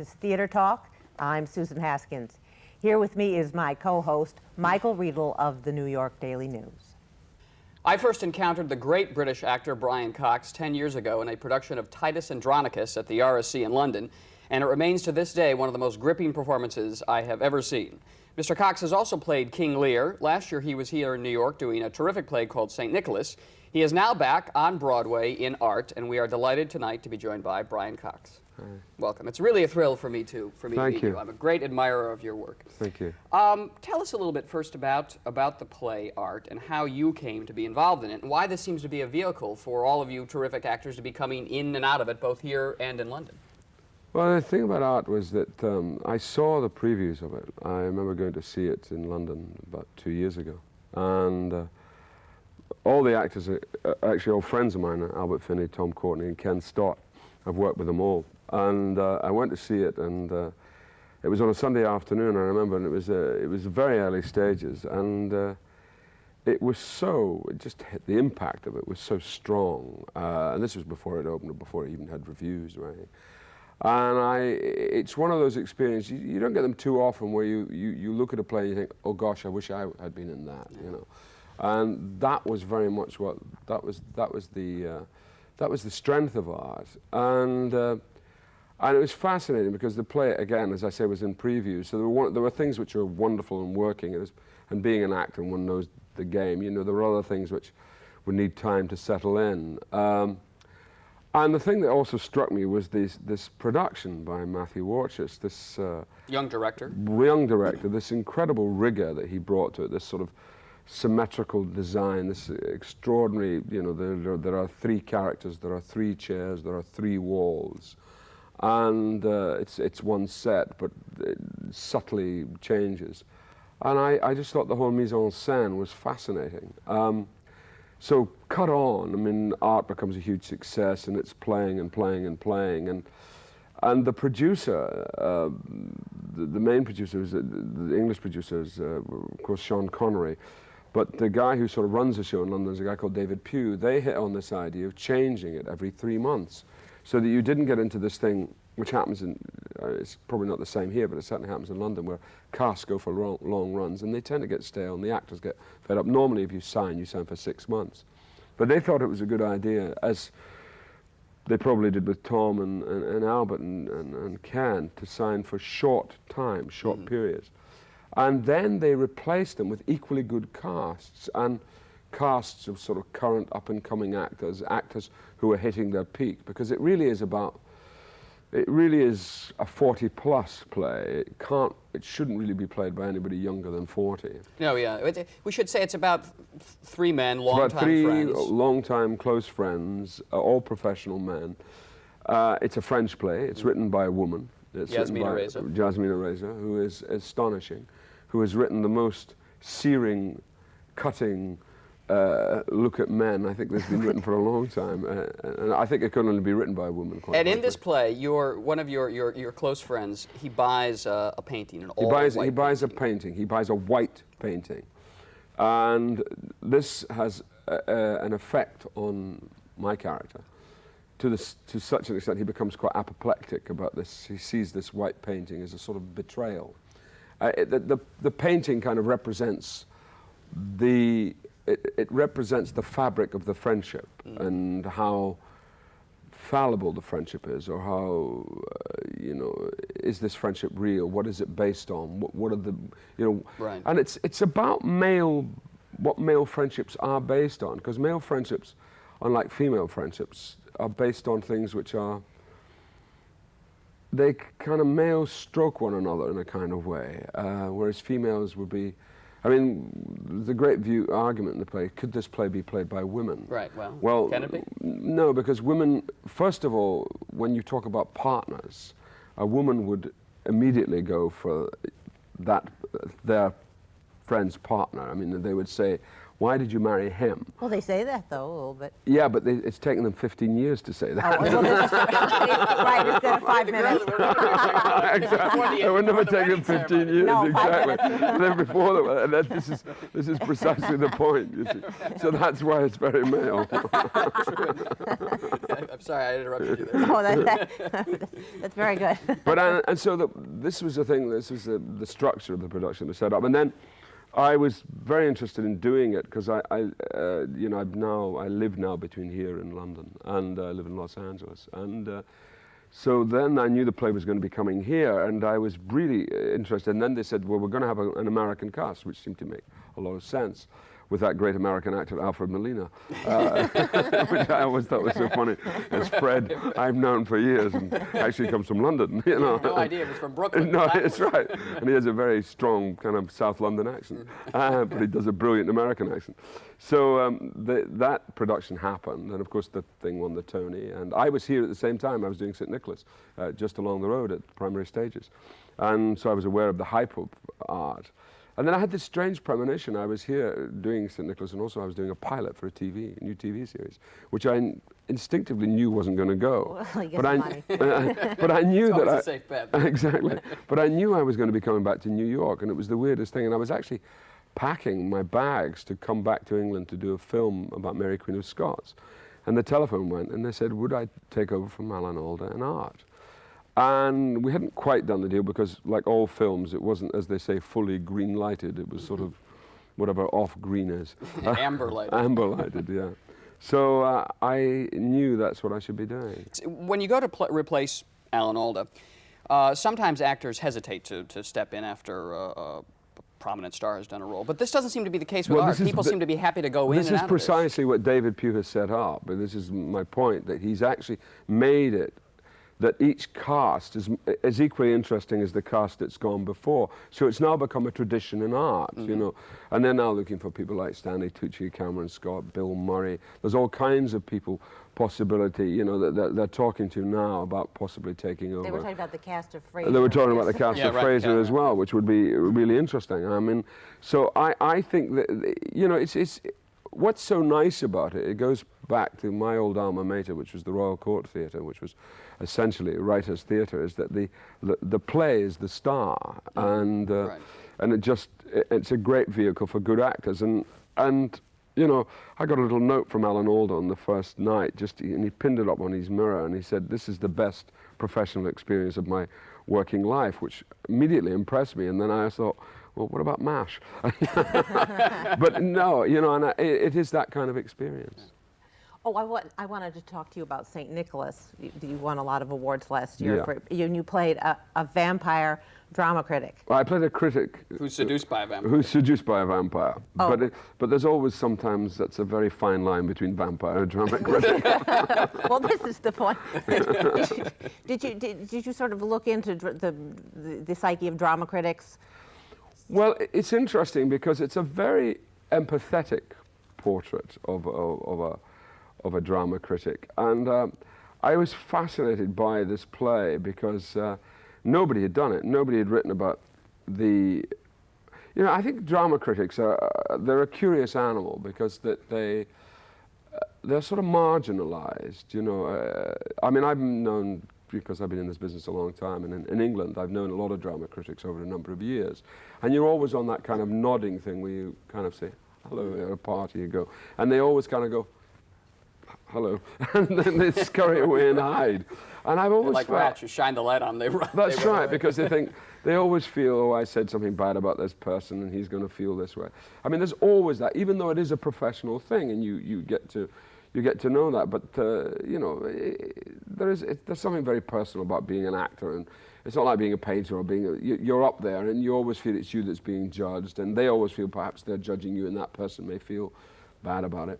is Theater Talk. I'm Susan Haskins. Here with me is my co-host, Michael Riedel of the New York Daily News. I first encountered the great British actor Brian Cox 10 years ago in a production of Titus Andronicus at the RSC in London, and it remains to this day one of the most gripping performances I have ever seen. Mr. Cox has also played King Lear. Last year he was here in New York doing a terrific play called St. Nicholas. He is now back on Broadway in art, and we are delighted tonight to be joined by Brian Cox. Hi. Welcome. It's really a thrill for me to meet you. you. I'm a great admirer of your work. Thank you. Tell us a little bit first about the play art and how you came to be involved in it, and why this seems to be a vehicle for all of you terrific actors to be coming in and out of it, both here and in London. Well, the thing about art was that I saw the previews of it. I remember going to see it in London about 2 years ago, and all the actors are actually old friends of mine, Albert Finney, Tom Courtenay, and Ken Stott. I've worked with them all. And I went to see it, and it was on a Sunday afternoon, I remember, and it was very early stages, and it was just hit, the impact of it was so strong, and this was before it opened, before it even had reviews or anything. And it's one of those experiences, you don't get them too often, where you look at a play and you think, oh gosh, I wish I had been in that, you know. And that was very much what, that was the strength of art. And it was fascinating because the play, again, as I say, was in previews. So there were things which were wonderful and working, and being an actor, and one knows the game, you know, there were other things which would need time to settle in. And the thing that also struck me was this production by Matthew Warchus, this young director, this incredible rigor that he brought to it, this sort of symmetrical design, this extraordinary, you know, there are 3 characters, there are 3 chairs, there are 3 walls. And it's one set, but it subtly changes. And I just thought the whole mise en scène was fascinating. So cut on, I mean, art becomes a huge success, and it's playing and playing and playing. And the producer, the main producer, the English producer is, of course, Sean Connery. But the guy who sort of runs the show in London is a guy called David Pugh. They hit on this idea of changing it every 3 months, so that you didn't get into this thing, which happens in, it's probably not the same here, but it certainly happens in London, where casts go for long runs, and they tend to get stale, and the actors get fed up. Normally, if you sign for 6 months. But they thought it was a good idea, as they probably did with Tom and Albert and Ken, to sign for short periods. And then they replaced them with equally good casts, and casts of sort of current up-and-coming actors who are hitting their peak, because it really is a 40-plus play. It shouldn't really be played by anybody younger than 40. No, yeah. We should say it's about 3 men, long-time friends. About 3 long-time close friends, all professional men. It's a French play. It's written by a woman. It's Yasmina Reza. Yasmina Reza, who is astonishing, who has written the most searing, cutting look at men I think that's been written for a long time, and I think it could only be written by a woman. And in this play, one of your close friends, he buys a painting, He buys a painting. He buys a white painting, and this has an effect on my character to such an extent he becomes quite apoplectic about this. He sees this white painting as a sort of betrayal. The painting kind of represents it represents the fabric of the friendship, and how fallible the friendship is, or how, you know, is this friendship real? What is it based on? What are the, you know, right. And it's about what male friendships are based on, because male friendships, unlike female friendships, are based on things which are, they kind of males stroke one another in a kind of way, whereas females would be, I mean, the great argument in the play, could this play be played by women? Right, well, can it be? No, because women, first of all, when you talk about partners, a woman would immediately go for their friend's partner. I mean, they would say, Why did you marry him? Well, they say that, though, a little bit. Yeah, but it's taken them 15 years to say that. Oh, well, this is right, instead of 5 minutes. Exactly. It would never take them 15 years, No, 5 exactly. minutes. Then before that, and that, this is precisely the point, you see. So that's why it's very male. I'm sorry, I interrupted you there. Oh, that's very good. But and so this was the thing. This was the structure of the production, the setup, and then I was very interested in doing it because I live now between here and London, and I live in Los Angeles, and so then I knew the play was going to be coming here, and I was really interested. And then they said, well, we're going to have an American cast, which seemed to make a lot of sense, with that great American actor, Alfred Molina, which I always thought was so funny. As Fred, I've known for years, and actually comes from London, you know. No idea it was from Brooklyn. No, it's right. And he has a very strong kind of South London accent, but he does a brilliant American accent. So that production happened, and of course the thing won the Tony. And I was here at the same time. I was doing St. Nicholas, just along the road at the primary stages. And so I was aware of the hype of art. And then I had this strange premonition. I was here doing St. Nicholas, and also I was doing a pilot for a new TV series, which I instinctively knew wasn't going to go. Well, I guess But I knew It's that always a safe bet. Exactly. But I knew I was going to be coming back to New York, and it was the weirdest thing. And I was actually packing my bags to come back to England to do a film about Mary Queen of Scots. And the telephone went, and they said, would I take over from Alan Alda in art? And we hadn't quite done the deal because, like all films, it wasn't, as they say, fully green-lighted. It was sort of whatever off-green is. Amber lighted. Amber lighted, yeah. So I knew that's what I should be doing. When you go to replace Alan Alda, sometimes actors hesitate to step in after a prominent star has done a role. But this doesn't seem to be the case with art. People seem to be happy to go in and out This of is precisely what David Pugh has set up. But this is my point, that he's actually made it that each cast is equally interesting as the cast that's gone before. So it's now become a tradition in art, you know. And they're now looking for people like Stanley Tucci, Cameron Scott, Bill Murray. There's all kinds of people, possibility, you know, that they're talking to now about possibly taking over. They were talking about the cast of Fraser. They were talking about the cast of Fraser as well, which would be really interesting. I mean, so I think that, you know, it's what's so nice about it, it goes back to my old alma mater, which was the Royal Court Theatre, which was essentially a writer's theatre, is that the play is the star, and it's a great vehicle for good actors, and you know, I got a little note from Alan Alda on the first night, and he pinned it up on his mirror, and he said, "This is the best professional experience of my working life," which immediately impressed me. And then I thought, well, what about MASH? But no, you know, and it is that kind of experience. Oh, I wanted to talk to you about St. Nicholas. You won a lot of awards last year. Yeah. For, you played a vampire drama critic. Well, I played a critic. Who's seduced by a vampire. Who's seduced by a vampire. Oh. But there's always sometimes that's a very fine line between vampire and drama critic. Well, this is the point. Did you sort of look into the psyche of drama critics? Well, it's interesting because it's a very empathetic portrait of a drama critic. And I was fascinated by this play because nobody had done it. Nobody had written about the... You know, I think drama critics they're a curious animal because they're sort of marginalized, you know. I mean, I've known, because I've been in this business a long time, and in England I've known a lot of drama critics over a number of years. And you're always on that kind of nodding thing where you kind of say, hello, at a party you go. And they always kind of go, hello, and then they scurry away and hide. And I've always like felt, rats, you shine the light on them, they run. that's they run right, away. because they always feel, oh, I said something bad about this person and he's going to feel this way. I mean, there's always that, even though it is a professional thing, and you get to know that. But you know, there's something very personal about being an actor, and it's not like being a painter or you're up there, and you always feel it's you that's being judged, and they always feel perhaps they're judging you, and that person may feel bad about it.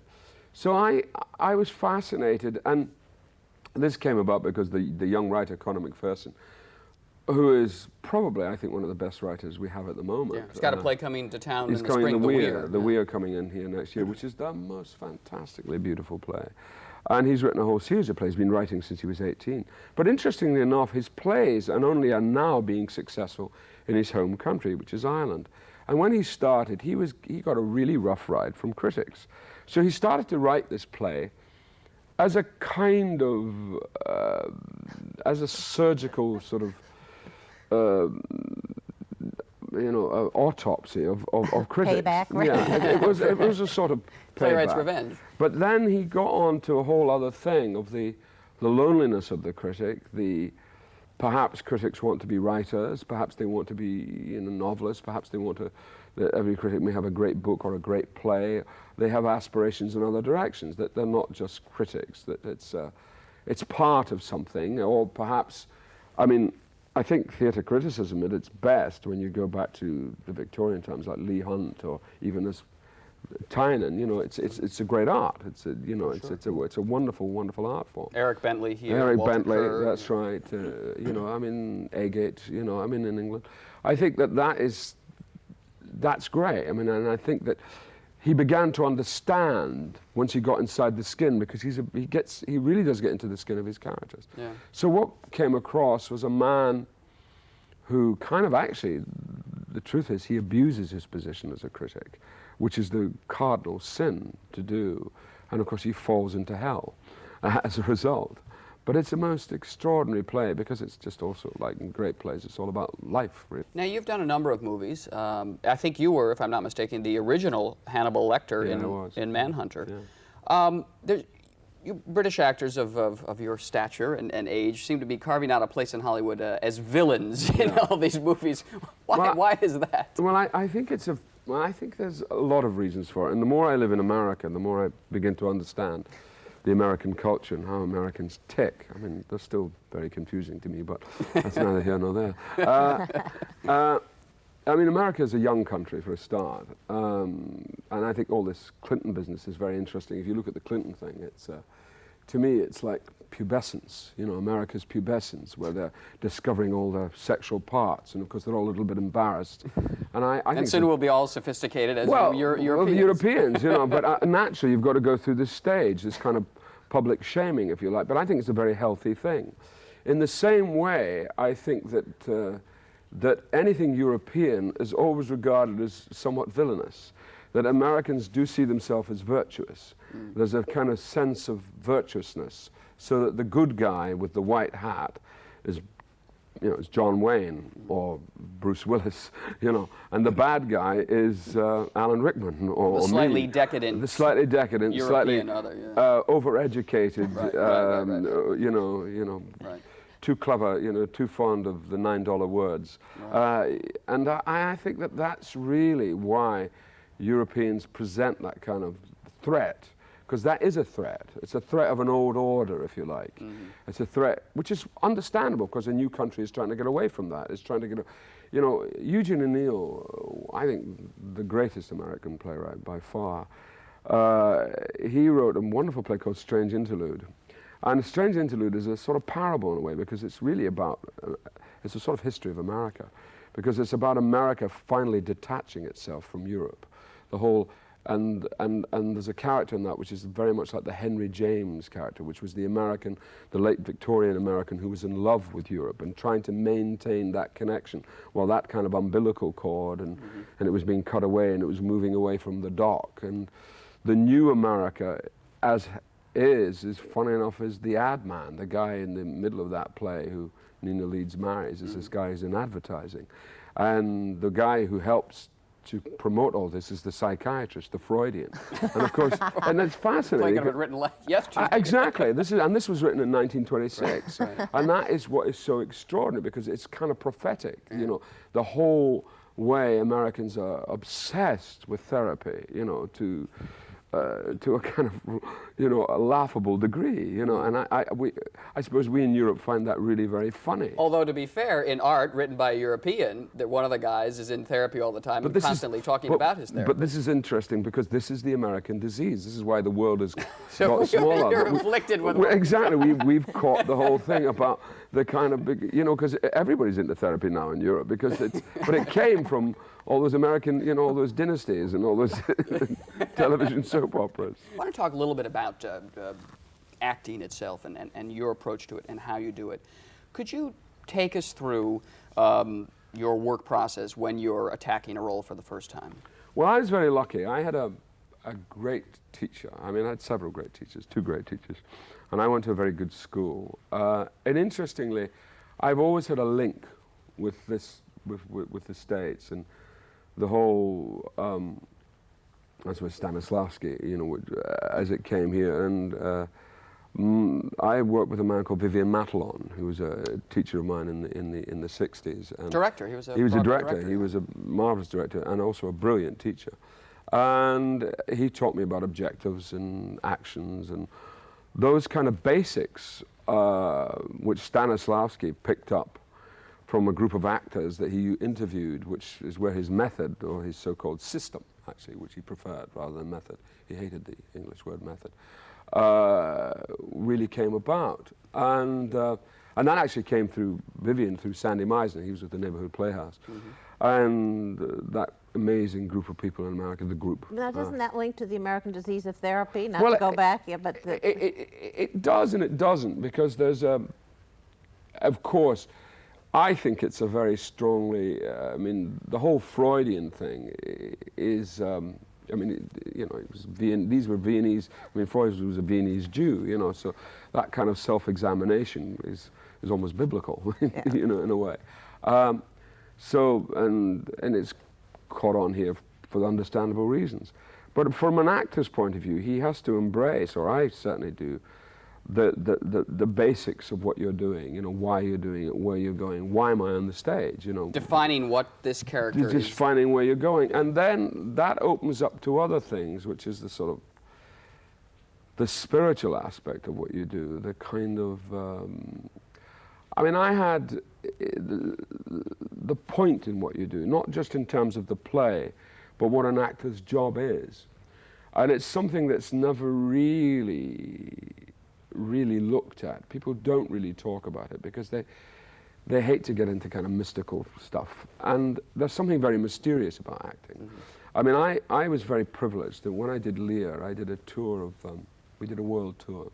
So I was fascinated, and this came about because the young writer, Conor McPherson, who is probably, I think, one of the best writers we have at the moment. Yeah, he's got a play coming to town in the coming spring, The The Weir. Weir. The Weir coming in here next year, which is the most fantastically beautiful play. And he's written a whole series of plays, he's been writing since he was 18. But interestingly enough, his plays are now being successful in his home country, which is Ireland. And when he started, he got a really rough ride from critics. So he started to write this play as a kind of, as a surgical sort of, autopsy of critics. Payback, right? Yeah, it was a sort of Playwright's payback. revenge. But then he got on to a whole other thing of the loneliness of the critic, perhaps critics want to be writers, perhaps they want to be novelists, perhaps they want to, that every critic may have a great book or a great play. They have aspirations in other directions, that they're not just critics, that it's part of something, or perhaps, I think theatre criticism at its best, when you go back to the Victorian times, like Leigh Hunt or even as Tynan, it's a great art. It's a wonderful, wonderful art form. Eric Bentley here. Eric Walter Bentley, Kerr. that's right. Agate, in England. I think that's great. And I think that he began to understand once he got inside the skin, because he really does get into the skin of his characters. Yeah. So what came across was a man who kind of actually, the truth is, he abuses his position as a critic, which is the cardinal sin to do. And of course he falls into hell as a result. But it's a most extraordinary play, because it's just also, like in great plays, it's all about life, really. Now, you've done a number of movies. I think you were, if I'm not mistaken, the original Hannibal Lecter in Manhunter. Yeah. You British actors of your stature and age seem to be carving out a place in Hollywood as villains in all these movies. Why is that? Well, I think I think there's a lot of reasons for it. And the more I live in America, the more I begin to understand the American culture and how Americans tick. They're still very confusing to me, but that's neither here nor there. America is a young country for a start. And I think all this Clinton business is very interesting. If you look at the Clinton thing, to me, it's like pubescence, America's pubescence, where they're discovering all their sexual parts, and of course they're all a little bit embarrassed. And I think soon we'll be all sophisticated as Europeans. Well, the Europeans, but naturally you've got to go through this stage, this kind of public shaming, if you like. But I think it's a very healthy thing. In the same way, I think that anything European is always regarded as somewhat villainous, that Americans do see themselves as virtuous. There's a kind of sense of virtuousness, so that the good guy with the white hat is John Wayne or Bruce Willis, and the bad guy is Alan Rickman or the slightly me. decadent, the slightly decadent, European overeducated, Right. too clever, too fond of the $9 words. Right. And I think that's really why Europeans present that kind of threat, because that is a threat. It's a threat of an old order, if you like. Mm-hmm. It's a threat, which is understandable, because a new country is trying to get away from that. It's trying to get, Eugene O'Neill, I think the greatest American playwright by far, he wrote a wonderful play called Strange Interlude. And Strange Interlude is a sort of parable in a way, because it's really about, it's a sort of history of America, because it's about America finally detaching itself from Europe. The whole, and there's a character in that which is very much like the Henry James character, which was the late Victorian American who was in love with Europe and trying to maintain that connection. Well, that kind of umbilical cord, and it was being cut away, and it was moving away from the dock. And the new America, as is funny enough, is the ad man, the guy in the middle of that play who Nina Leeds marries, is this guy who's in advertising. And the guy who helps to promote all this is the psychiatrist, the Freudian. And of course, and it's fascinating. It could have been written yesterday. Exactly. This was written in 1926. Right. And that is what is so extraordinary, because it's kind of prophetic. The whole way Americans are obsessed with therapy, to a kind of, a laughable degree, and I suppose we in Europe find that really very funny. Although, to be fair, in art written by a European, that one of the guys is in therapy all the time and constantly talking about his therapy. But this is interesting, because this is the American disease. This is why the world has so got smaller. You're afflicted with exactly. We've caught the whole thing about the kind of big, because everybody's into therapy now in Europe, because but it came from all those American, all those dynasties and all those television soap operas. I want to talk a little bit about acting itself and your approach to it and how you do it. Could you take us through your work process when you're attacking a role for the first time? Well, I was very lucky. I had a great teacher. I mean, I had several great teachers, two great teachers, and I went to a very good school. And interestingly, I've always had a link with this, with the States and the whole. That's with Stanislavski, you know, as it came here, and I worked with a man called Vivian Matalon, who was a teacher of mine in the 60s. And Director, he was a director. He was a marvelous director and also a brilliant teacher. And he taught me about objectives and actions and those kind of basics, which Stanislavski picked up from a group of actors that he interviewed, which is where his method, or his so-called system, actually, which he preferred rather than method. He hated the English word method. Really came about. And that actually came through Vivian, through Sandy Meisner. He was with the Neighborhood Playhouse. And that amazing group of people in America, the group. Now, doesn't that link to the American Disease of Therapy? Not well, to go back, yeah, but... It does and it doesn't, because there's of course, I think it's a very strongly, I mean, the whole Freudian thing is, I mean, you know, it was these were Viennese, I mean, Freud was a Viennese Jew, you know, so that kind of self-examination is almost biblical, you know, in a way. So, and it's caught on here for understandable reasons. But from an actor's point of view, he has to embrace, or I certainly do, the basics of what you're doing, you know, why you're doing it, where you're going, why am I on the stage, you know. Defining what this character is. Just finding where you're going. And then that opens up to other things, which is the sort of, the spiritual aspect of what you do, the kind of, I mean, I had the point in what you do, not just in terms of the play, but what an actor's job is. And it's something that's never really looked at. People don't really talk about it because they hate to get into kind of mystical stuff. And there's something very mysterious about acting. I mean, I was very privileged that when I did Lear, I did a tour of, we did a world tour.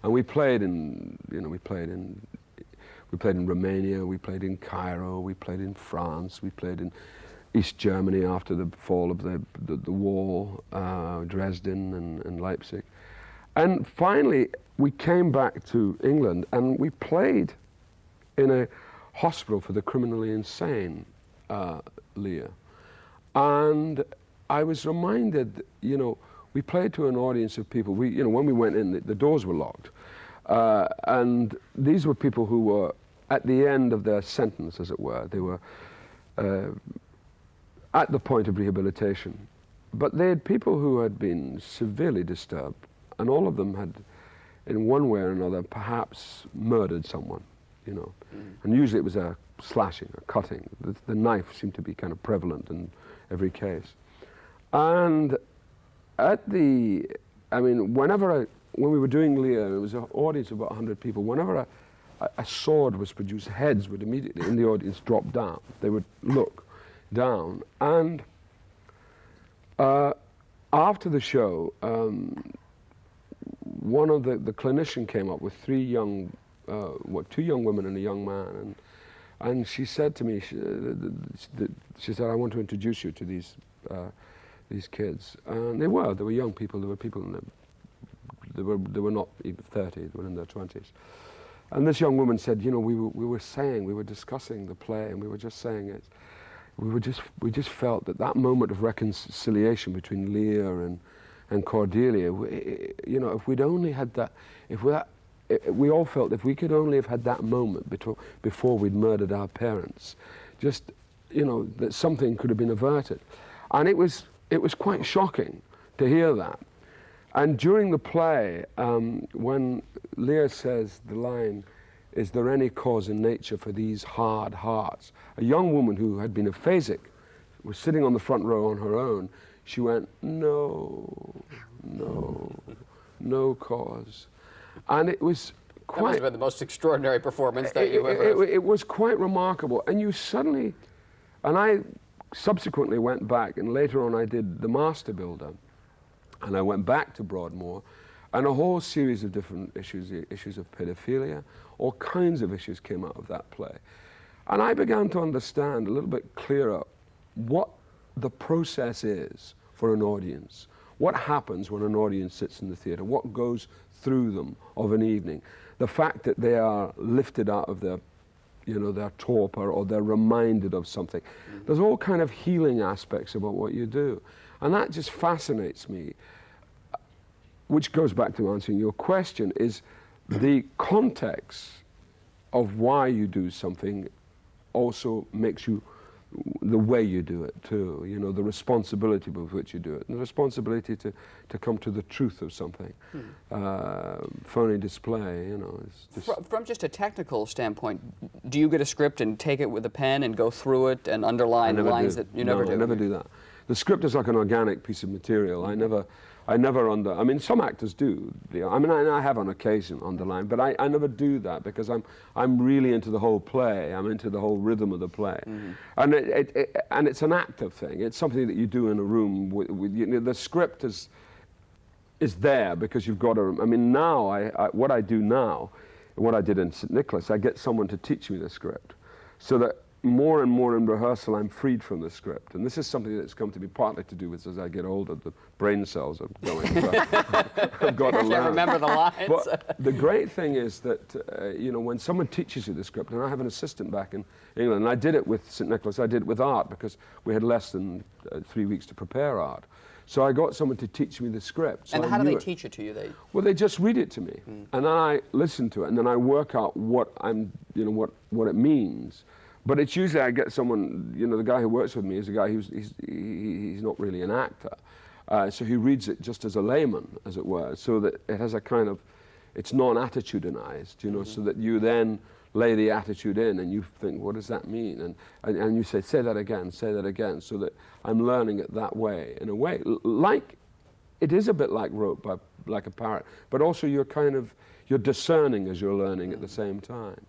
And we played in, you know, we played in Romania, we played in Cairo, we played in France, we played in East Germany after the fall of the wall, Dresden and Leipzig. And finally, we came back to England and we played in a hospital for the criminally insane, Lear. And I was reminded, you know, we played to an audience of people. You know, when we went in, the doors were locked. And these were people who were at the end of their sentence, as it were. They were at the point of rehabilitation. But they had people who had been severely disturbed. And all of them had, in one way or another, perhaps murdered someone, you know. And usually it was a slashing, a cutting. The knife seemed to be kind of prevalent in every case. And at the, I mean, when we were doing Lear, it was an audience of about 100 people. Whenever a sword was produced, heads would immediately, in the audience, drop down. They would look down. And after the show, one of the clinician came up with two young women and a young man, and she said to me, she said, I want to introduce you to these kids. And they were young people. They were people they were not even 30. They were in their 20s. And this young woman said, you know, we were discussing the play, and we were just saying it. We just felt that moment of reconciliation between Lear and Cordelia, you know, if we'd only had that, we all felt if we could only have had that moment before we'd murdered our parents, just, you know, that something could have been averted. And it was quite shocking to hear that. And during the play, when Lear says the line, "Is there any cause in nature for these hard hearts?" A young woman who had been aphasic was sitting on the front row on her own. She went, no cause. And it was quite... That must have been the most extraordinary performance that you ever... It was quite remarkable. And you suddenly... And I subsequently went back, and later on I did The Master Builder. And I went back to Broadmoor, and a whole series of different issues of pedophilia, all kinds of issues came out of that play. And I began to understand a little bit clearer what the process is for an audience. What happens when an audience sits in the theatre? What goes through them of an evening? The fact that they are lifted out of their, their torpor, or they're reminded of something. There's all kind of healing aspects about what you do. And that just fascinates me, which goes back to answering your question, is the context of why you do something also makes you the way you do it too, the responsibility with which you do it, and the responsibility to come to the truth of something. Phony display, is just... From just a technical standpoint, do you get a script and take it with a pen and go through it and underline lines that you never do? I never do that. The script is like an organic piece of material. I never I mean, some actors do. I have on occasion underline, but I never do that because I'm really into the whole play. I'm into the whole rhythm of the play, and it's an active thing. It's something that you do in a room. The script is there because you've got to. I mean, now what I do now, what I did in St. Nicholas, I get someone to teach me the script, so that more and more in rehearsal, I'm freed from the script. And this is something that's come to be partly to do with as I get older, the brain cells are going. So I've got to learn. Remember the lines. But the great thing is that, when someone teaches you the script, and I have an assistant back in England, and I did it with St. Nicholas, I did it with art, because we had less than 3 weeks to prepare art. So I got someone to teach me the script. So and how do they teach it to you? Well, they just read it to me, and then I listen to it, and then I work out what what it means. But it's usually I get someone, the guy who works with me is a guy he's not really an actor. So he reads it just as a layman, as it were, so that it has a kind of, it's non-attitudinized, so that you then lay the attitude in and you think, what does that mean? And you say that again, so that I'm learning it that way, in a way. Like, it is a bit like rote, like a parrot, but also you're discerning as you're learning at the same time.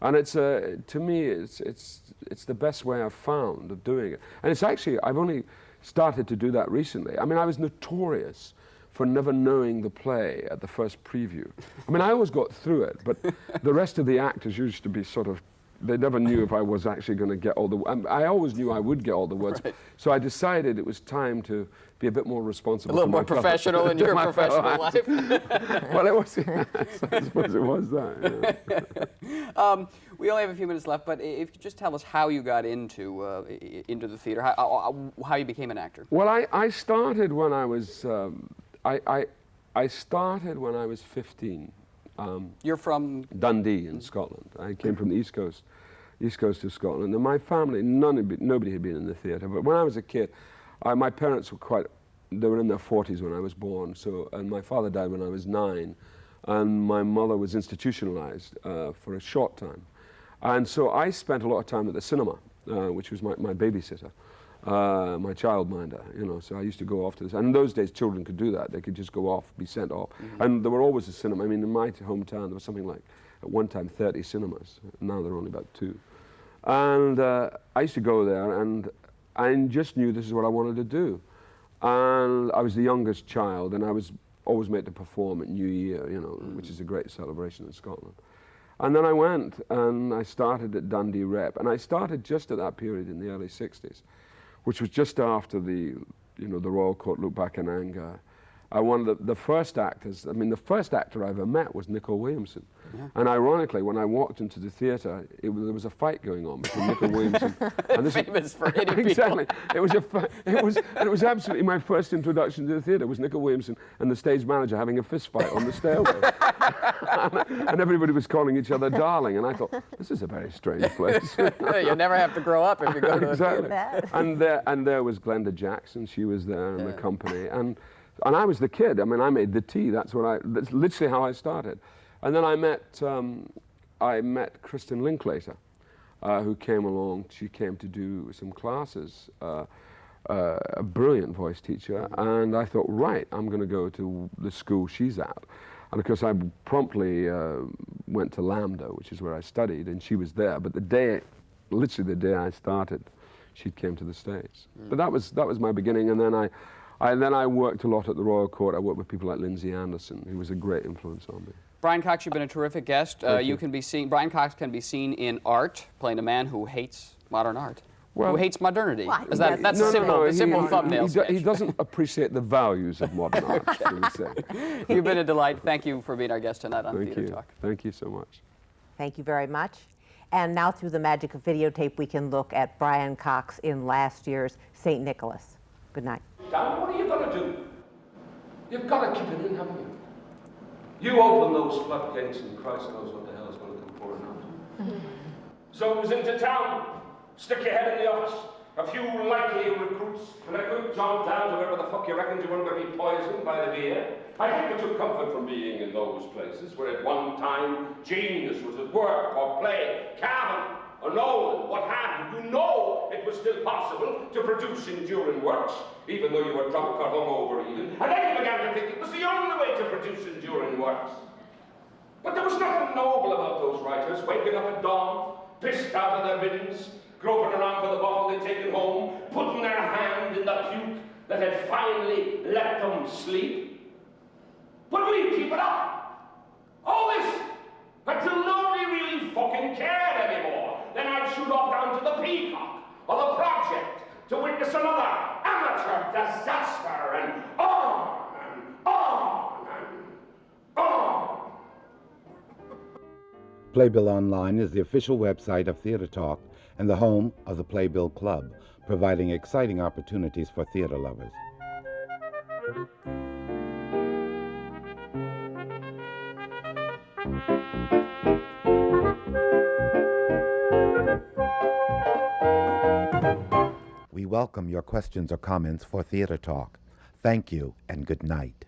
And it's to me, it's the best way I've found of doing it. And it's actually, I've only started to do that recently. I mean, I was notorious for never knowing the play at the first preview. I mean, I always got through it, but the rest of the actors used to be sort of, they never knew if I was actually going to get all the, I always knew I would get all the words. Right. So I decided it was time to be a bit more responsible. A little more professional in your professional life. Well, it was, yes, I suppose it was that. Yeah. We only have a few minutes left, but if you could just tell us how you got into the theater, how you became an actor. Well, I started when I was, I started when I was 15. You're from? Dundee in Scotland. I came from the East Coast of Scotland. And my family, nobody had been in the theatre. But when I was a kid, my parents were they were in their 40s when I was born. And my father died when I was 9. And my mother was institutionalized for a short time. And so I spent a lot of time at the cinema, which was my babysitter. My childminder, so I used to go off to this. And in those days, children could do that. They could just go off, be sent off. And there were always a cinema. I mean, in my hometown, there was something like, at one time, 30 cinemas. Now there are only about 2. And I used to go there, and I just knew this is what I wanted to do. And I was the youngest child, and I was always made to perform at New Year, which is a great celebration in Scotland. And then I went, and I started at Dundee Rep. And I started just at that period in the early 60s. Which was just after the Royal Court looked back in anger. One of the first actors, the first actor I ever met was Nicol Williamson. Yeah. And ironically, when I walked into the theatre, there was a fight going on between Nicol Williamson and this. Famous for hitting people. Exactly. It was absolutely my first introduction to the theatre. Was Nicol Williamson and the stage manager having a fist fight on the stairway, and everybody was calling each other darling. And I thought, this is a very strange place. You'll never have to grow up if you go to exactly. a theatre. And there was Glenda Jackson. She was there in the company, and I was the kid. I made the tea. That's literally how I started. And then I met Kristen Linklater, who came along. She came to do some classes, a brilliant voice teacher. And I thought, right, I'm going to go to the school she's at. And of course, I promptly went to Lambda, which is where I studied, and she was there. But literally the day I started, she came to the States. But that was my beginning. And then And then I worked a lot at the Royal Court. I worked with people like Lindsay Anderson, who was a great influence on me. Brian Cox, you've been a terrific guest. Thank You you. can be seen. Brian Cox can be seen in art, playing a man who hates modern art, Well, who hates modernity. Well, Is that, that's a simple thumbnail sketch. He doesn't appreciate the values of modern art, shall we say. You've been a delight. Thank you for being our guest tonight on Thank Theater you. Talk. Thank you so much. Thank you very much. And now through the magic of videotape, we can look at Brian Cox in last year's St. Nicholas. Good night. Dan, what are you going to do? You've got to keep it in, haven't you? You open those floodgates and Christ knows what the hell is going to come pouring out. So who's into town? Stick your head in the office. A few likely recruits, and a good John down to wherever the fuck you reckon you weren't going to be poisoned by the beer. I think we took comfort from being in those places where at one time genius was at work or play, Cavan or Nolan, what have you. You know it was still possible to produce enduring works, even though you were drunk or hungover even. And then you began to think it was the only way to produce enduring works. But there was nothing noble about those writers, waking up at dawn, pissed out of their middens, groping around for the bottle they'd taken home, putting their hand in the puke that had finally let them sleep. But we keep it up. All this until nobody really fucking cared anymore. Then I'd shoot off down to the Peacock or the Project to witness another amateur disaster and on and on and on. Playbill Online is the official website of Theater Talk and the home of the Playbill Club, providing exciting opportunities for theater lovers. We welcome your questions or comments for Theater Talk. Thank you and good night.